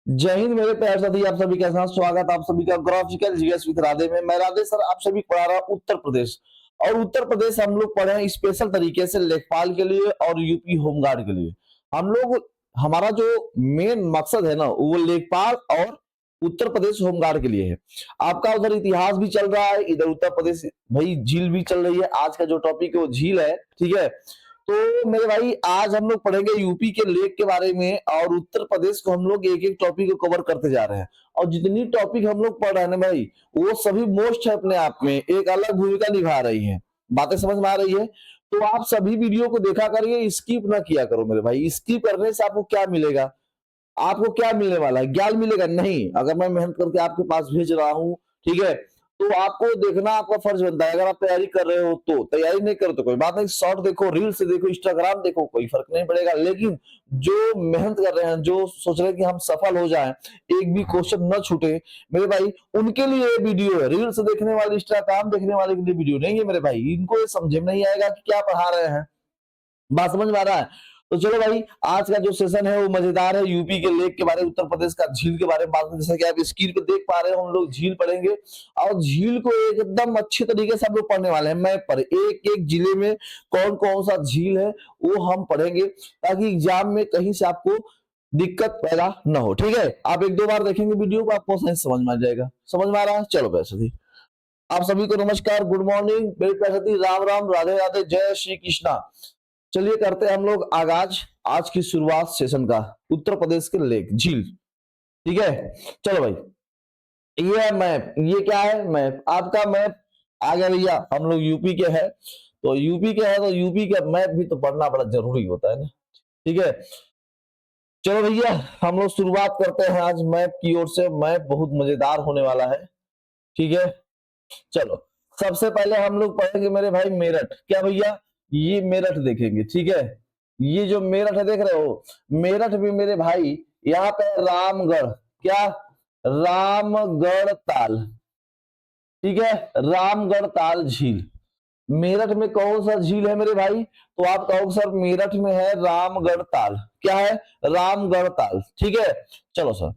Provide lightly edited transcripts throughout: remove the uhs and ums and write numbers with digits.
जय हिंद मेरे प्यारे साथी, आप सभी के साथ स्वागत आप सभी का ग्राफिकल जीएस विद राधे में। मैं राधे सर आप सभी को पढ़ा रहा हूं उत्तर प्रदेश। और उत्तर प्रदेश हम लोग पढ़े हैं स्पेशल तरीके से लेखपाल के लिए और यूपी होमगार्ड के लिए। हम लोग हमारा जो मेन मकसद है ना वो लेखपाल और उत्तर प्रदेश होमगार्ड के लिए है। आपका उधर इतिहास भी चल रहा है, इधर उत्तर प्रदेश भाई झील भी चल रही है। आज का जो टॉपिक है वो झील है, ठीक है। तो मेरे भाई आज हम लोग पढ़ेंगे यूपी के लेक के बारे में और उत्तर प्रदेश को हम लोग एक एक टॉपिक को कवर करते जा रहे हैं। और जितनी टॉपिक हम लोग पढ़ रहे हैं ना भाई वो सभी मोस्ट है, अपने आप में एक अलग भूमिका निभा रही हैं। बातें समझ में आ रही है? तो आप सभी वीडियो को देखा करिए, स्किप ना किया करो मेरे भाई। स्किप करने से आपको क्या मिलेगा? आपको क्या मिलने वाला है? ज्ञान मिलेगा नहीं। अगर मैं मेहनत करके आपके पास भेज रहा हूँ, ठीक है, तो आपको देखना आपका फर्ज बनता है। अगर आप तैयारी कर रहे हो तो, तैयारी नहीं करो तो कोई बात नहीं, शॉर्ट देखो, रील्स देखो, इंस्टाग्राम देखो, कोई फर्क नहीं पड़ेगा। लेकिन जो मेहनत कर रहे हैं, जो सोच रहे हैं कि हम सफल हो जाएं, एक भी क्वेश्चन न छूटे मेरे भाई, उनके लिए ये वीडियो है। रील्स देखने वाले, इंस्टाग्राम देखने वाले के लिए वीडियो नहीं है मेरे भाई। इनको ये समझ में नहीं आएगा कि क्या पढ़ा रहे हैं। बात समझ में आ रहा है? तो चलो भाई, आज का जो सेशन है वो मजेदार है। यूपी के लेक के बारे में, उत्तर प्रदेश का झील के बारे में बात करें। जैसा कि आप स्क्रीन पे देख पा रहे हो, हम लोग झील पढ़ेंगे और झील को एकदम अच्छे तरीके से हम लोग पढ़ने वाले हैं। मैप पर एक एक जिले में कौन कौन सा झील है वो हम पढ़ेंगे, ताकि एग्जाम में कहीं से आपको दिक्कत पैदा न हो। ठीक है, आप एक दो बार देखेंगे वीडियो को, आपको सही समझ में आ जाएगा। समझ में आ रहा है? चलो वैसे ही आप सभी को नमस्कार, गुड मॉर्निंग मेरे प्यारे साथी, राम राम, राधे राधे, जय श्री कृष्णा। चलिए करते हैं हम लोग आगाज आज की शुरुआत सेशन का। उत्तर प्रदेश के लेक झील, ठीक है। चलो भाई, ये है मैप। ये क्या है? मैप। आपका मैप आ गया भैया। हम लोग यूपी के हैं, तो यूपी के हैं तो यूपी का मैप भी तो पढ़ना बड़ा जरूरी होता है ना, ठीक है। चलो भैया, हम लोग शुरुआत करते हैं आज मैप की ओर से। मैप बहुत मजेदार होने वाला है, ठीक है। चलो, सबसे पहले हम लोग पढ़ेंगे मेरे भाई मेरठ। क्या भैया? ये मेरठ देखेंगे, ठीक है। ये जो मेरठ है देख रहे हो, मेरठ भी मेरे भाई यहाँ पे रामगढ़। क्या? रामगढ़ ताल, ठीक है। रामगढ़ ताल झील मेरठ में कौन सा झील है मेरे भाई? तो आप कहोगे सर मेरठ में है रामगढ़ ताल। क्या है? रामगढ़ ताल, ठीक है। चलो सर,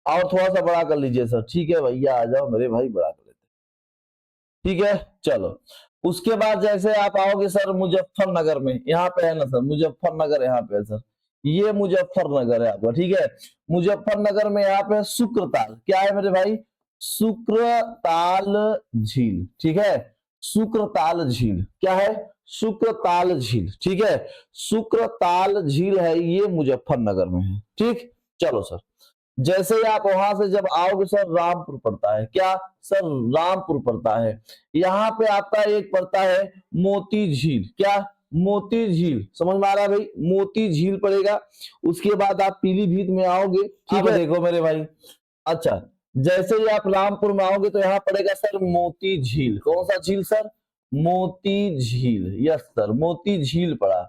और थोड़ा सा बड़ा कर लीजिए सर। ठीक है भैया, आ जाओ मेरे भाई, बड़ा कर लेते हैं। ठीक है, चलो। उसके बाद जैसे आप आओगे सर मुजफ्फरनगर में, यहाँ पे है ना सर मुजफ्फरनगर, यहाँ पे है सर, ये मुजफ्फरनगर है आपका, ठीक है। मुजफ्फरनगर में यहाँ पे शुक्रताल। क्या है मेरे भाई? शुक्रताल झील, ठीक है। शुक्रताल झील क्या है? शुक्रताल झील, ठीक है। शुक्रताल झील है, ये मुजफ्फरनगर में है, ठीक। चलो सर, जैसे ही आप वहां से जब आओगे सर, रामपुर पड़ता है। क्या सर? रामपुर पड़ता है। यहाँ पे आपका एक पड़ता है मोती झील। क्या? मोती झील। समझ में आ रहा है भाई? मोती झील पड़ेगा। उसके बाद आप पीलीभीत में आओगे, ठीक है। देखो मेरे भाई, अच्छा, जैसे ही आप रामपुर में आओगे तो यहाँ पड़ेगा सर मोती झील। कौन सा झील सर? मोती झील। यस सर, मोती झील पड़ा।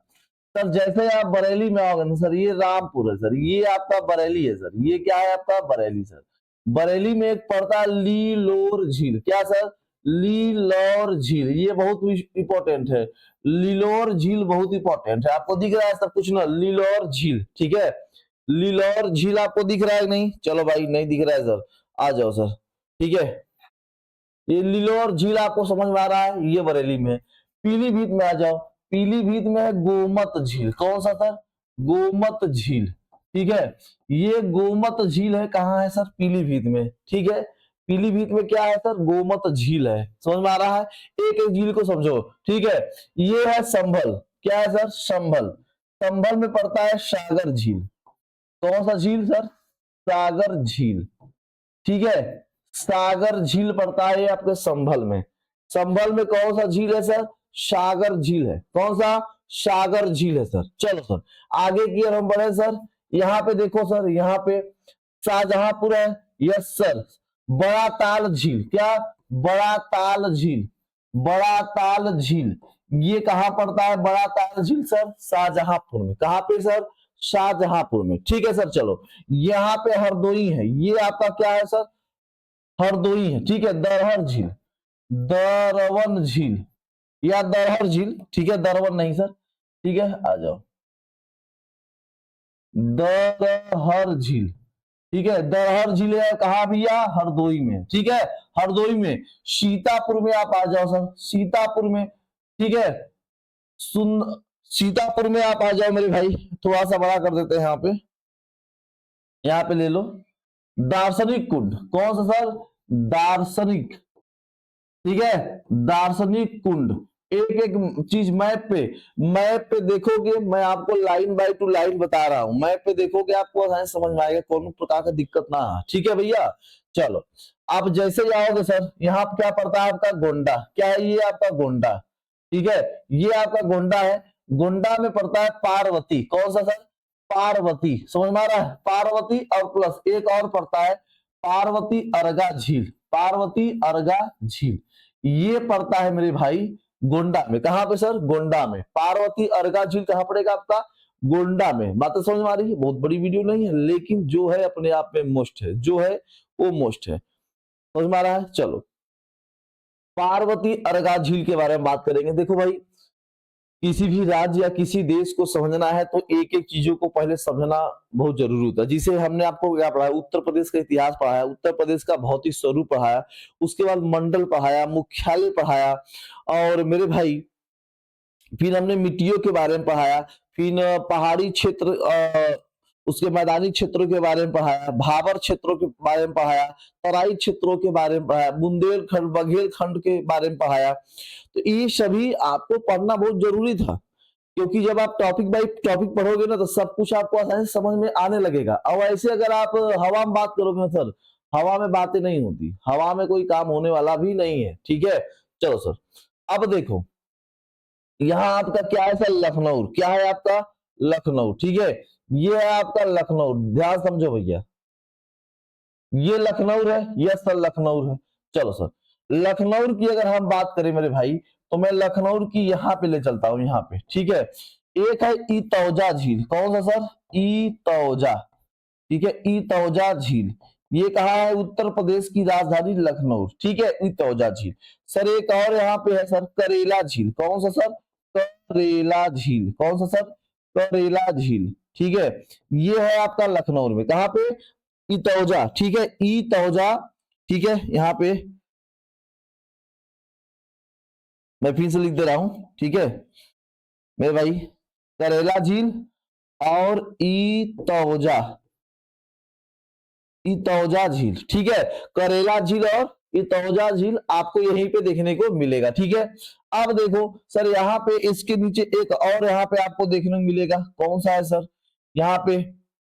सर जैसे आप बरेली में आओगे ना सर, ये रामपुर है सर, ये आपका बरेली है सर। ये क्या है आपका? बरेली सर। बरेली में एक पड़ता है लीलोर झील। क्या सर? लीलोर झील, ये बहुत इंपॉर्टेंट है। लीलोर झील बहुत इंपॉर्टेंट है। आपको दिख रहा है सब कुछ ना? लीलोर झील, ठीक है। लीलोर झील आपको दिख रहा है नहीं? चलो भाई, नहीं दिख रहा है सर, आ जाओ सर, ठीक है। ये लीलोर झील आपको समझ में आ रहा है? ये बरेली में। पीलीभीत में आ जाओ, पीलीभीत में है गोमत झील। कौन सा सर? गोमत झील, ठीक है। ये गोमत झील है, कहाँ है सर? पीलीभीत में, ठीक है। पीलीभीत में क्या है सर? गोमत झील है। समझ में आ रहा है? एक एक झील को समझो, ठीक है। ये है संभल। क्या है सर? संभल। संभल में पड़ता है सागर झील। कौन सा झील सर? सागर झील, ठीक है। सागर झील पड़ता है आपके संभल में। संभल में कौन सा झील है सर? सागर झील है। कौन सा? सागर झील है सर। चलो सर, आगे की ओर हम बढ़े सर। यहाँ पे देखो सर, यहाँ पे शाहजहांपुर है। Yes sir. बड़ा ताल झील। क्या? बड़ा ताल झील। बड़ा ताल झील, ये कहाँ पड़ता है बड़ा ताल झील सर? शाहजहांपुर में। कहाँ पे सर? शाहजहांपुर में, ठीक है सर। चलो, यहाँ पे हरदोई है, ये आपका क्या है सर? हरदोई है, ठीक है। दरहर झील, दरवन झील या दरहर झील, ठीक है। दरवन नहीं सर, ठीक है। आ जाओ, दरहर झील, ठीक है। दरहर झील है कहाँ भैया, हरदोई में, ठीक है, हरदोई में। सीतापुर में आप आ जाओ सर, सीतापुर में, ठीक है। सुन सीतापुर में आप आ जाओ मेरे भाई, थोड़ा सा बड़ा कर देते हैं यहाँ पे, यहाँ पे ले लो दार्शनिक कुंड। कौन सा सर, दार्शनिक, ठीक है, दार्शनिक कुंड। एक एक चीज मैप पे देखोगे, मैं आपको लाइन बाय टू लाइन बता रहा हूं, मैप पे देखोगे आपको आसानी समझ में आएगा, कौन प्रकार का दिक्कत ना है, ठीक है भैया। चलो, आप जैसे जाओगे सर, यहाँ क्या पड़ता है आपका, गोंडा। क्या है ये आपका, गोंडा, ठीक है, ये आपका गोंडा है। गोंडा में पड़ता है पार्वती। कौन सा सर, पार्वती, समझ में आ रहा है, पार्वती और प्लस एक और पड़ता है पार्वती अर्गा झील, पार्वती अर्गा झील, ये पड़ता है मेरे भाई गोंडा में। कहां पे सर, गोंडा में। पार्वती अर्गा झील कहां पड़ेगा आपका, गोंडा में। बातें समझ में आ रही है, बहुत बड़ी वीडियो नहीं है, लेकिन जो है अपने आप में मोस्ट है, जो है वो मोस्ट है, समझ में आ रहा है। चलो, पार्वती अर्गा झील के बारे में बात करेंगे। देखो भाई, किसी भी राज्य या किसी देश को समझना है तो एक एक चीजों को पहले समझना बहुत जरूरी होता है। जिसे हमने आपको क्या पढ़ाया, उत्तर प्रदेश का इतिहास पढ़ाया, उत्तर प्रदेश का भौतिक स्वरूप पढ़ाया, उसके बाद मंडल पढ़ाया, मुख्यालय पढ़ाया, और मेरे भाई फिर हमने मिट्टियों के बारे में पढ़ाया, फिर पहाड़ी क्षेत्र, उसके मैदानी क्षेत्रों के बारे में पढ़ाया, भाबर क्षेत्रों के बारे में पढ़ाया, तराई क्षेत्रों के बारे में पढ़ाया, बुंदेलखंड बघेलखंड के बारे में पढ़ाया। तो ये सभी आपको पढ़ना बहुत जरूरी था, क्योंकि जब आप टॉपिक बाई टॉपिक पढ़ोगे ना, तो सब कुछ आपको आसानी से समझ में आने लगेगा। और ऐसे अगर आप हवा में बात करोगे ना सर, हवा में बातें नहीं होती, हवा में कोई काम होने वाला भी नहीं है, ठीक है। चलो सर, अब देखो, यहाँ आपका क्या है सर, लखनऊ। क्या है आपका, लखनऊ, ठीक है, ये है आपका लखनऊ। ध्यान समझो भैया, ये लखनऊ है, यस सर लखनऊ है। चलो सर, लखनऊ की अगर हम बात करें मेरे भाई, तो मैं लखनऊ की यहाँ पे ले चलता हूँ, यहाँ पे, ठीक है। एक है इतौजा झील। कौन सा सर, इतौजा, ठीक है, इतौजा झील। ये कहाँ है, उत्तर प्रदेश की राजधानी लखनऊ, ठीक है, इतौजा झील। सर एक और यहाँ पे है सर, करेला झील। कौन सा सर, करेला झील। कौन सा सर, करेला झील, ठीक है। ये है आपका लखनऊ में, कहाँ पे, इतौजा, ठीक है, इतौजा, ठीक है। यहाँ पे मैं फिर से लिख दे रहा हूं, ठीक है मेरे भाई, करेला झील और इतौजा, इतौजा झील, ठीक है। करेला झील और इतौजा झील आपको यहीं पे देखने को मिलेगा, ठीक है। अब देखो सर, यहाँ पे इसके नीचे एक और यहाँ पे आपको देखने को मिलेगा। कौन सा है सर, यहाँ पे,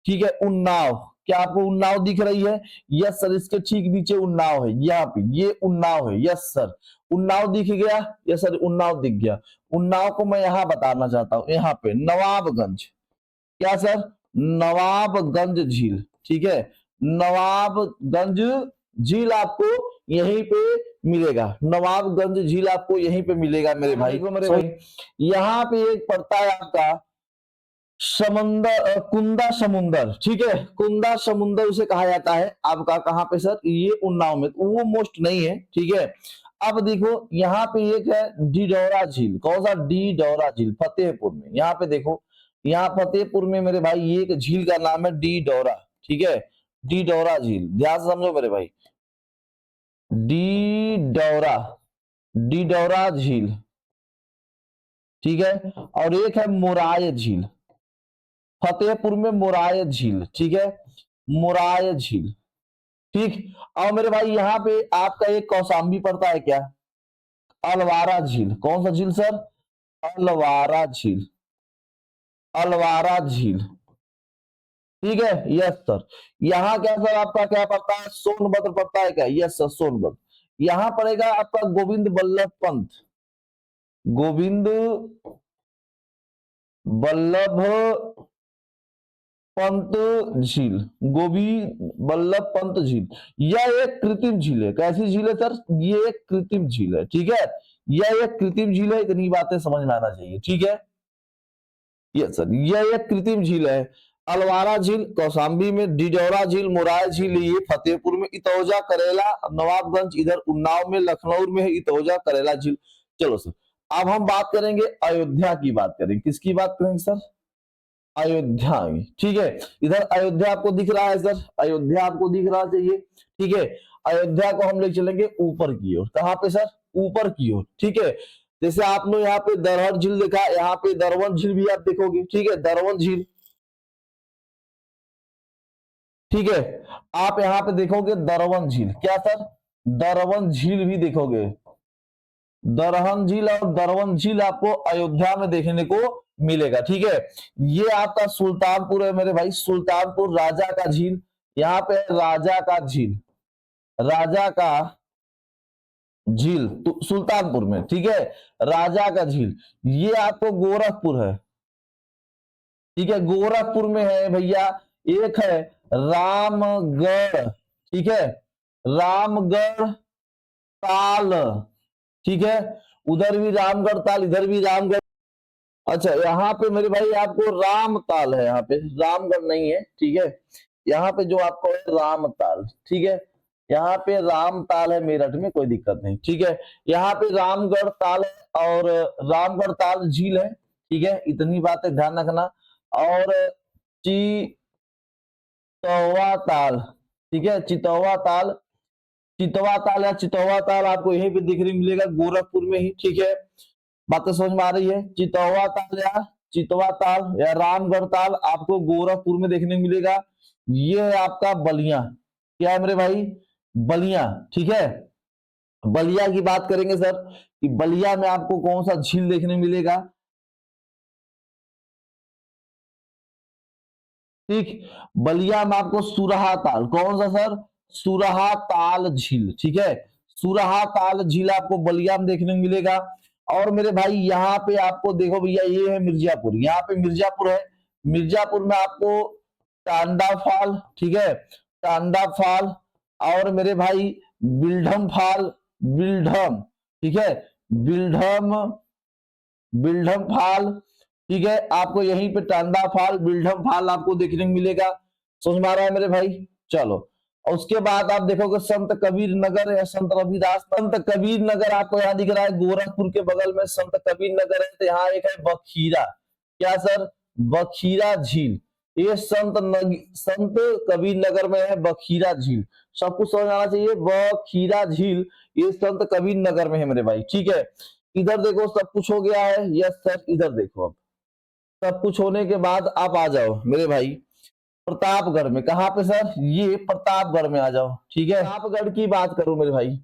ठीक है, उन्नाव। क्या आपको उन्नाव दिख रही है, यस सर, इसके ठीक नीचे उन्नाव है, यहाँ पे ये उन्नाव है, यस सर। उन्नाव दिख गया, यस सर, उन्नाव दिख गया। उन्नाव को मैं यहाँ बताना चाहता हूँ, यहाँ पे नवाबगंज। क्या सर, नवाबगंज झील, ठीक है, नवाबगंज झील आपको यहीं पे मिलेगा, नवाबगंज झील आपको यहीं पे मिलेगा मेरे भाई। मेरे भाई, यहाँ पे एक पड़ता है आपका समंदर, कुंदा समुंदर, ठीक है, कुंदा समुंदर उसे कहा जाता है आपका। कहाँ पे सर, ये उन्नाव में, वो मोस्ट नहीं है, ठीक है। अब देखो यहाँ पे एक है डिडौरा झील। कौन सा, डिडौरा झील, फतेहपुर में। यहाँ पे देखो, यहाँ फतेहपुर में मेरे भाई ये एक झील का नाम है डिडौरा, ठीक है, डिडौरा झील। ध्यान से समझो मेरे भाई, डिडौरा, डिडौरा झील, ठीक है। और एक है मोराय झील, फतेहपुर में मोराय झील, ठीक है, मोराय झील, ठीक। और मेरे भाई यहाँ पे आपका एक कौशाम्बी पड़ता है, क्या, अलवारा झील। कौन सा झील सर, अलवारा झील, अलवारा झील, ठीक है, यस सर। यहाँ क्या सर आपका क्या पड़ता है, सोनभद्र पड़ता है क्या, यस सर, सोनभद्र। यहाँ पड़ेगा आपका गोविंद बल्लभ पंत, गोविंद बल्लभ पंत झील, गोविंद बल्लभ पंत झील। यह एक कृत्रिम झील है। कैसी झील है सर, ये एक कृत्रिम झील है, ठीक है, यह एक कृत्रिम झील है। इतनी बातें समझ में आना चाहिए, ठीक है, यस सर, यह एक कृत्रिम झील है। अलवारा झील कौशाम्बी में, डिडौरा झील, मोराय झील ये फतेहपुर में, इतौजा करेला नवाबगंज इधर उन्नाव में, लखनऊ में है इतौजा करेला झील। चलो सर, अब हम बात करेंगे अयोध्या की, बात करेंगे, किसकी बात करेंगे सर, अयोध्या आई, ठीक है। इधर अयोध्या आपको दिख रहा है सर, अयोध्या आपको दिख रहा चाहिए, ठीक है। अयोध्या को हम ले चलेंगे ऊपर की ओर, कहां पे सर, ऊपर की ओर, ठीक है। जैसे आपने यहाँ पे दरहर झील देखा, यहाँ पे दरवन झील भी आप देखोगे, ठीक है, दरवन झील, ठीक है। आप यहाँ पे देखोगे दरवन झील, क्या सर, दरवन झील भी देखोगे, दरहन झील और दरवन झील आपको अयोध्या में देखने को मिलेगा, ठीक है। ये आपका सुल्तानपुर है मेरे भाई, सुल्तानपुर राजा का झील, यहाँ पे राजा का झील, राजा का झील सुल्तानपुर में, ठीक है, राजा का झील। ये आपको गोरखपुर है, ठीक है, गोरखपुर में है भैया। एक है रामगढ़, ठीक है, रामगढ़ ताल, ठीक है, उधर भी रामगढ़ ताल, इधर भी रामगढ़। अच्छा, यहाँ पे मेरे भाई आपको रामताल है, यहाँ पे रामगढ़ नहीं है, ठीक है। यहाँ पे जो आपको है रामताल, ठीक है, यहाँ पे रामताल है मेरठ में, कोई दिक्कत नहीं, ठीक है। यहाँ पे रामगढ़ ताल है और रामगढ़ ताल झील है, ठीक है। इतनी बातें ध्यान रखना। और चितौवा ताल, ठीक है, चितौवा ताल, चितवा ताल या चितौवा ताल आपको यहीं पे दिखने मिलेगा गोरखपुर में ही, ठीक है। बातें समझ में आ रही है। चितौवा ताल या चितवा ताल या रामगढ़ ताल आपको गोरखपुर में देखने को मिलेगा। ये है आपका बलिया, क्या है मेरे भाई, बलिया, ठीक है। बलिया की बात करेंगे सर कि बलिया में आपको कौन सा झील देखने मिलेगा, ठीक। बलिया में आपको सुरहा ताल, कौन सा सर, सुरहा ताल झील, ठीक है, सुरहा ताल झील आपको बलिया में देखने को मिलेगा। और मेरे भाई यहाँ पे आपको देखो भैया, ये है मिर्जापुर, यहाँ पे मिर्जापुर है, मिर्जापुर में आपको टांडा फाल, ठीक है, टांडा फाल। और मेरे भाई बिल्डम फाल, बिल्डम, ठीक है, बिल्डम, बिल्डम फाल, ठीक है। आपको यहीं पे टांडा फाल, बिल्डम फाल आपको देखने को मिलेगा। समझ में आ रहा है मेरे भाई, चलो। और उसके बाद आप देखोगे संत कबीर नगर या संत रविदास, संत कबीर नगर आपको यहाँ दिख रहा है गोरखपुर के बगल में संत कबीर नगर है। तो यहाँ एक है बखीरा, क्या सर, बखीरा झील। ये संत कबीर नगर में है बखीरा झील, सब कुछ समझ आना चाहिए। बखीरा झील ये संत कबीर नगर में है मेरे भाई, ठीक है। इधर देखो सब कुछ हो गया है, यस सर। इधर देखो, अब सब कुछ होने के बाद आप आ जाओ मेरे भाई प्रतापगढ़ में, कहां पे सर, ये प्रतापगढ़ में आ जाओ, ठीक है। प्रतापगढ़ की बात करूं मेरे भाई,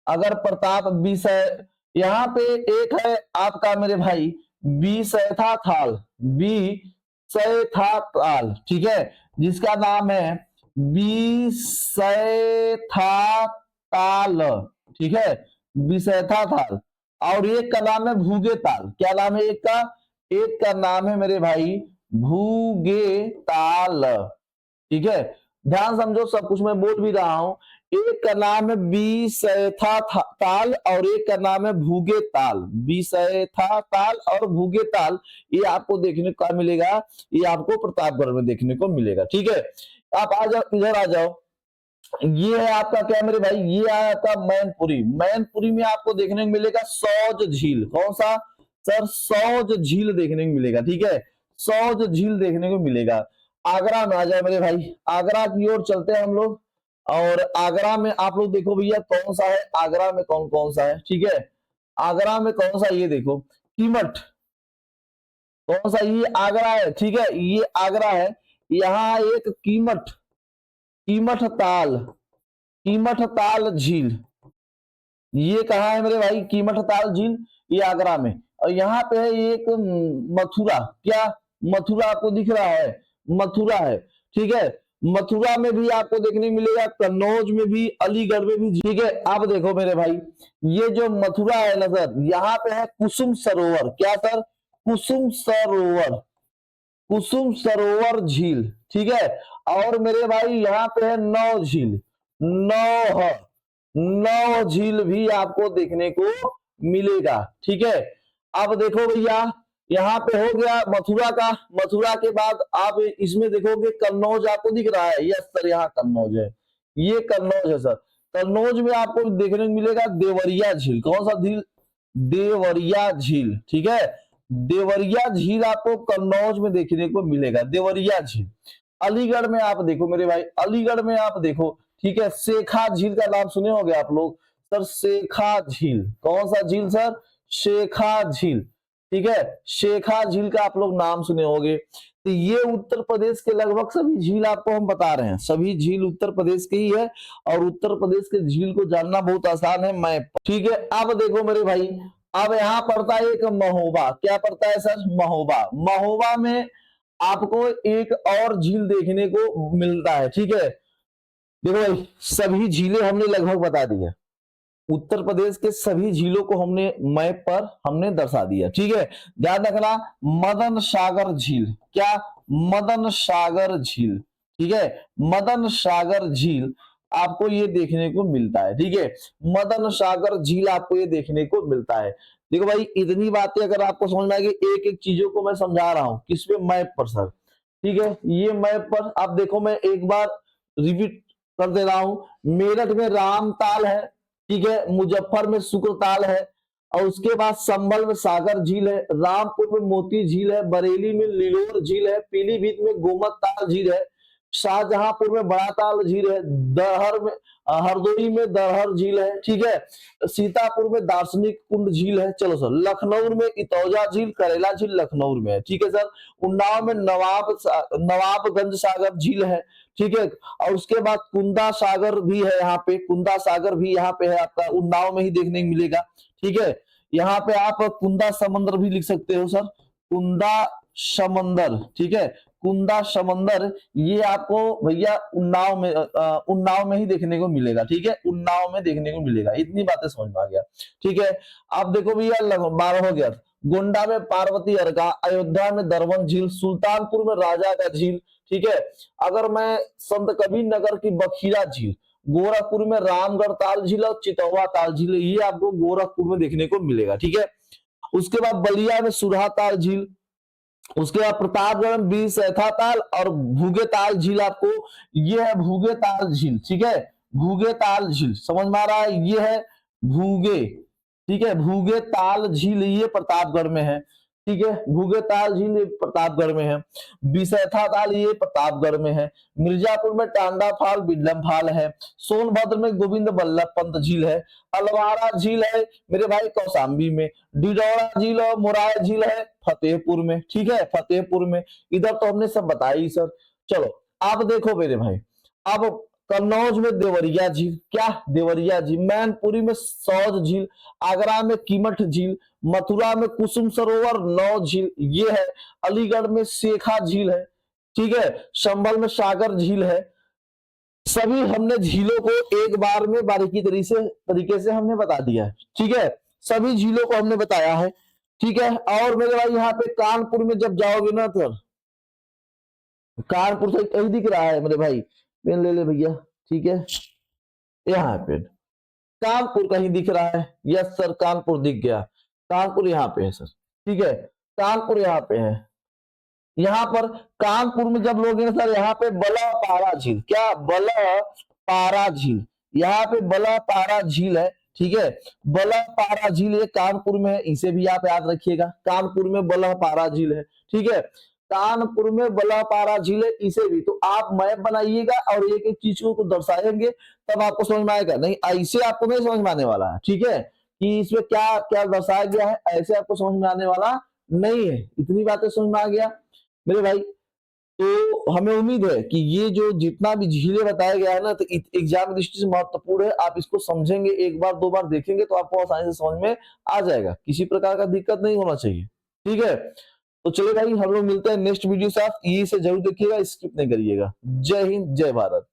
अगर प्रताप विषय, यहाँ पे एक है आपका मेरे भाई बीसैथा थाल, बीसैथा ताल, ठीक है, जिसका नाम है बीसैथा ताल, ठीक है, बीसैथा थाल। और एक का नाम है भूगे ताल, क्या नाम है एक का, एक का नाम है मेरे भाई भूगे ताल, ठीक है। ध्यान समझो, सब कुछ मैं बोल भी रहा हूं। एक का नाम है बीसैथा ताल और एक का नाम है भूगे ताल, बीसैथा ताल और भूगे ताल, ये आपको देखने को मिलेगा, ये आपको प्रतापगढ़ में देखने को मिलेगा, ठीक है। आप आ जाओ, इधर आ जाओ। ये है आपका क्या मेरे भाई, ये आया था मैनपुरी, मैनपुरी में आपको देखने को मिलेगा सौज झील, कौन सा सर, सौज झील देखने को मिलेगा, ठीक है, सौज झील देखने को मिलेगा। आगरा में आ जाए मेरे भाई, आगरा की ओर चलते हैं हम लोग। और आगरा में आप लोग देखो भैया कौन सा है, आगरा में कौन कौन सा है, ठीक है। आगरा में कौन सा, ये देखो कीमठ, कौन सा, ये आगरा है, ठीक है, ये आगरा है। यहाँ एक कीमठ, कीमठ ताल, कीमठ ताल झील, ये कहा है मेरे भाई, कीमठ ताल झील, ये आगरा में। और यहाँ पे है एक मथुरा, क्या मथुरा आपको दिख रहा है, मथुरा है, ठीक है। मथुरा में भी आपको देखने मिलेगा, कन्नौज में भी, अलीगढ़ में भी, ठीक है। आप देखो मेरे भाई, ये जो मथुरा है नजर, यहाँ पे है कुसुम सरोवर, क्या सर, कुसुम सरोवर, कुसुम सरोवर झील, ठीक है। और मेरे भाई यहाँ पे है नौ झील, नौ, नौ झील भी आपको देखने को मिलेगा, ठीक है। अब देखो भैया, यहाँ पे हो गया मथुरा का, मथुरा के बाद आप इसमें देखोगे कन्नौज आपको दिख रहा है, यस सर, यहाँ कन्नौज है, ये कन्नौज है सर। कन्नौज में आपको देखने को मिलेगा देवरिया झील, कौन सा झील, देवरिया झील, ठीक है, देवरिया झील आपको कन्नौज में देखने को मिलेगा, देवरिया झील। अलीगढ़ में आप देखो मेरे भाई, अलीगढ़ में आप देखो, ठीक है, शेखा झील का नाम सुने होंगे आप लोग सर, शेखा झील। कौन सा झील सर? शेखा झील, ठीक है, शेखा झील का आप लोग नाम सुने होंगे। तो ये उत्तर प्रदेश के लगभग सभी झील आपको हम बता रहे हैं, सभी झील उत्तर प्रदेश के ही है, और उत्तर प्रदेश के झील को जानना बहुत आसान है मैप, ठीक है। अब देखो मेरे भाई, अब यहाँ पड़ता है एक महोबा, क्या पड़ता है सर? महोबा। महोबा में आपको एक और झील देखने को मिलता है, ठीक है। देखो भाई, सभी झीलें हमने लगभग बता दी है, उत्तर प्रदेश के सभी झीलों को हमने मैप पर हमने दर्शा दिया, ठीक है। ध्यान रखना, मदन सागर झील, क्या? मदन सागर झील, ठीक है, मदन सागर झील आपको ये देखने को मिलता है, ठीक है, मदन सागर झील आपको ये देखने को मिलता है। देखो भाई, इतनी बातें अगर आपको समझ में आएगी, एक एक चीजों को मैं समझा रहा हूं, किस पे? मैप पर सर, ठीक है। ये मैप पर आप देखो, मैं एक बार रिपीट कर दे रहा हूं, मेरठ में रामताल है, ठीक है, मुजफ्फर में शुक्रताल है, और उसके बाद संभल में सागर झील है, रामपुर में मोती झील है, बरेली में लिलोर झील है, पीलीभीत में गोमत ताल झील है, शाहजहांपुर में बड़ा ताल झील है, दरहर में हरदोई में दरहर झील है, ठीक है, सीतापुर में दार्शनिक कुंड झील है। चलो सर, लखनऊ में इतौजा झील, करेला झील लखनऊ में है, ठीक है सर। उन्नाव में नवाबगंज सागर झील है, ठीक है, और उसके बाद कुंदा सागर भी है, यहाँ पे कुंदा सागर भी यहाँ पे है, आपका उन्नाव में ही देखने को मिलेगा, ठीक है। यहाँ पे आप कुंदा समंदर भी लिख सकते हो सर, कुंदा समंदर, ठीक है, कुंदा समंदर, ये आपको भैया उन्नाव में ही देखने को मिलेगा, ठीक है, उन्नाव में देखने को मिलेगा। इतनी बातें समझ में आ गया, ठीक है। अब देखो भैया, 12 हो गया। गोंडा में पार्वती अर्का, अयोध्या में दरवन झील, सुल्तानपुर में राजा का झील, ठीक है। अगर मैं संत कबीर नगर की बखीरा झील, गोरखपुर में रामगढ़ ताल झील और चितौवा ताल झील, ये आपको गोरखपुर में देखने को मिलेगा, ठीक है। उसके बाद बलिया में सुरहा ताल झील, उसके बाद प्रतापगढ़ में बीर सैथा ताल और भूगे ताल झील, आपको ये है भूगे ताल झील, ठीक है, भूगे ताल झील, समझ में आ रहा है? ये है भूगे, ठीक है, भूगे ताल झील, ये प्रतापगढ़ में है, ठीक है, भूगे ताल झील ये प्रतापगढ़ में है, बिसैथा ताल ये प्रतापगढ़ में है, मिर्जापुर में टांडा फाल बिडलम फाल है, सोनभद्र में गोविंद बल्लभ पंत झील है, अलवारा झील है मेरे भाई कौशाम्बी में, डिडौरा झील और मोराय झील है फतेहपुर में, ठीक है, फतेहपुर में। इधर तो हमने सब बताई सर। चलो आप देखो मेरे भाई, अब कन्नौज में देवरिया झील, क्या? देवरिया झील, मैनपुरी में सौज झील, आगरा में कीमठ झील, मथुरा में कुसुम सरोवर नौ झील ये है, अलीगढ़ में शेखा झील है, ठीक है, संभल में सागर झील है। सभी हमने झीलों को एक बार में बारीकी तरीके से हमने बता दिया है, ठीक है, सभी झीलों को हमने बताया है, ठीक है। और मेरे भाई यहाँ पे कानपुर में जब जाओगे ना तो कानपुर से कहीं दिख रहा है मेरे भाई, पेन ले ले भैया, ठीक है, यहाँ पेन, कानपुर कहीं दिख रहा है? यस सर, कानपुर दिख गया, कानपुर यहाँ पे है सर, ठीक है, कानपुर यहाँ पे है। यहाँ पर कानपुर में जब लोग हैं सर, यहाँ पे बला पारा झील, क्या? बला पारा झील, यहाँ पे बला पारा झील है, ठीक है, बला पारा झील ये कानपुर में है, इसे भी आप याद रखिएगा, कानपुर में बला पारा झील है, ठीक है, कानपुर में बला पारा झील है, इसे भी। तो आप मैप बनाइएगा और एक एक चीज को दर्शाएंगे, तब आपको समझ में आएगा, नहीं ऐसे आपको नहीं समझ में आने वाला है, ठीक है, कि इसमें क्या क्या दर्शाया गया है, ऐसे आपको समझ में आने वाला नहीं है। इतनी बातें समझ में आ गया मेरे भाई? तो हमें उम्मीद है कि ये जो जितना भी झीलें बताया गया है ना, तो एग्जाम की दृष्टि से महत्वपूर्ण है। आप इसको समझेंगे, एक बार दो बार देखेंगे तो आपको आसानी से समझ में आ जाएगा, किसी प्रकार का दिक्कत नहीं होना चाहिए, ठीक है। तो चलिए भाई, हम लोग मिलते हैं नेक्स्ट वीडियो साथ, ये से जरूर देखिएगा, स्किप नहीं करिएगा। जय हिंद, जय भारत।